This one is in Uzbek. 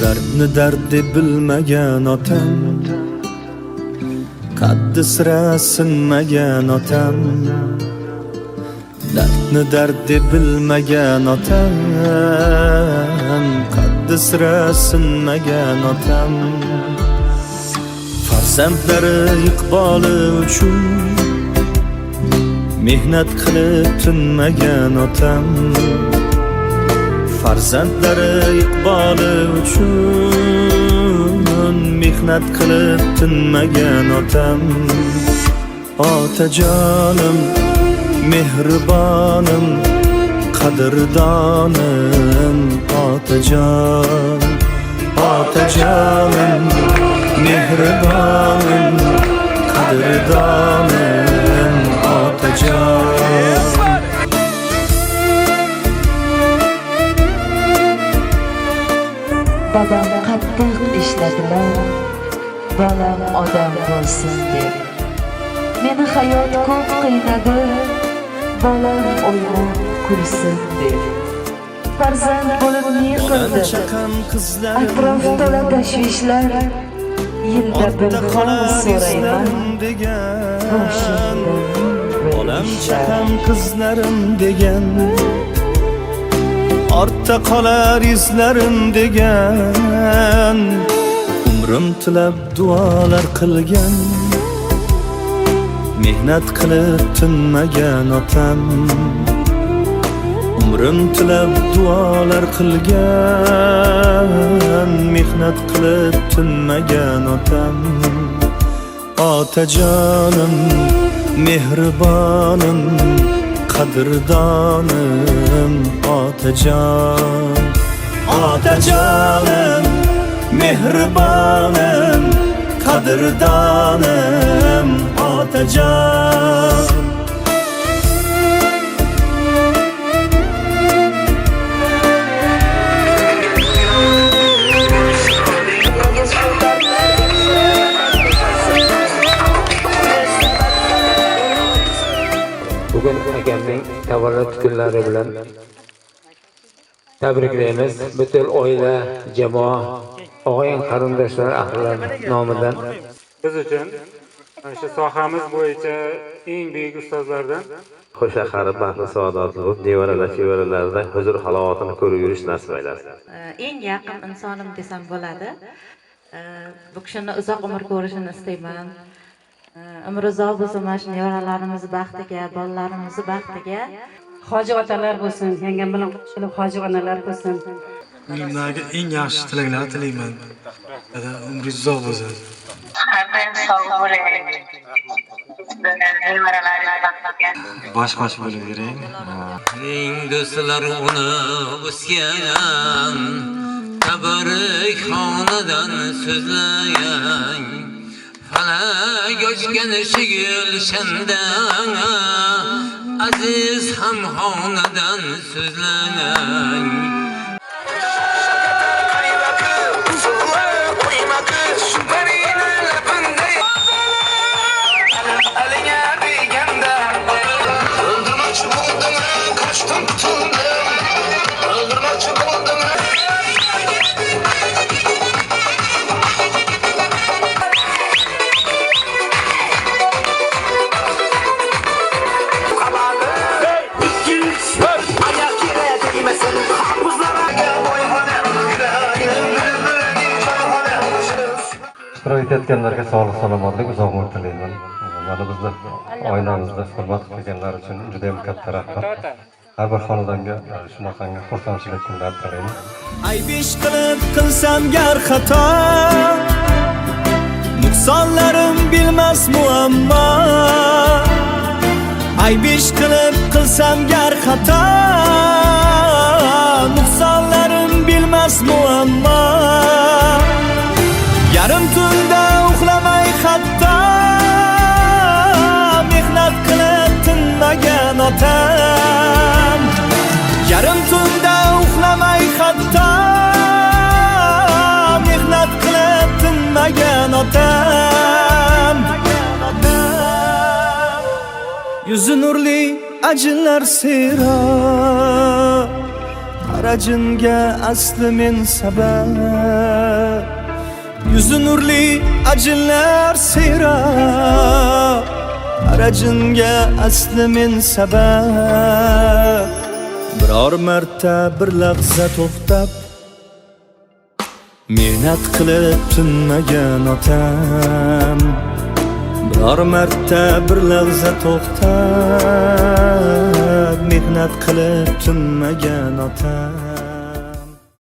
Dardni dard deb bilmagan otam, qaddi sira sinmagan otam. Dardni dard deb bilmagan otam, qaddi sira sinmagan otam. Farzandlari iqboli uchun mehnat qilib tinmagan otam. Farzandlari iqboli uchun mehnat qilib tinmagan otam. Otajonim, mehribonim, qadrdonim, otajon. Otajonim, mehribonim, qadrdonim, otajon. Dadam qattiq ishladilar, bolam odam bo'lsin deb. Meni hayot ko'p qiynadi, bolam o'ynab kulsin deb. Farzand bo'lib ne qildi? Atrof to'la tashvishlar, yilda bir xil so'rayman degan. Bolam chaqam qizlarim degan, ortda qolar izlarim degan. Umrim tilab duolar qilgan, mehnat qilib tinmagan otam. Umrim tilab duolar qilgan, mehnat qilib tinmagan otam. Otajonim, mehribonim, qadrdonim, otajon. Otajonim, mehribonim, qadrdonim, otajon. Bugün akamning tavallud kunlari bilan tabriklaymiz. Bütün oila, jamoa, og'ayin qarindoshlar ahlilar nomidan. Biz uchun shu sohamiz bo'yicha eng buyuk ustozlardan Xo'sha qarib baxtli saodatli bo'lib, nevaralar-chevaralarda huzur halovatini ko'rib yurish nasib aylasin. Eng yaqin insonim desam bo'ladi. Bu kishini uzoq umr ko'rishini istayman. Umri uzoq bo'lsin, mana shu nevaralarimiz baxtiga, bolalarimiz baxtiga. Hoji otalar bo'lsin, yangam bilan qo'shilib hoji onalar bo'lsin. Uyimdagi eng yaxshi tilaklarni tilayman. Dada umringiz uzoq bo'lsin. Bosh bo'lavering. Eng do'stlar uni o'sgan, tabrik xonadan so'zlagan. Falak ochgan shigil shandan, aziz hamxonadan so'zlagan. ishtirok etayotganlarga sog'lik salomatlik uzoq umr tilayman. Mana bizni oilamizda hurmat qilganlar uchun juda ham katta rahmat. Har bir xonadonga shunaqangi xursandchilik kunlar tilayman. Aybish qilib qilsam gar xato, nuqsonlarim bilmas muammo. Aybish qilib qilsam gar xato, nuqsonlarim bilmas muammo. Yarim tunda uxlamay hatto, mehnat qilib tinmagan otam. Yarim tunda uxlamay hatto, mehnat qilib tinmagan otam. Yuzi nurli ajinlar sero, Aracınga asli men sabab Yüzü nurli acılar seyrab Aracınga asli men sabab Biror marta bir lahza to'xtab Mehnat qilib tinmagan otam Biror marta bir lahza to'xtab Mehnat qilib tinmagan otam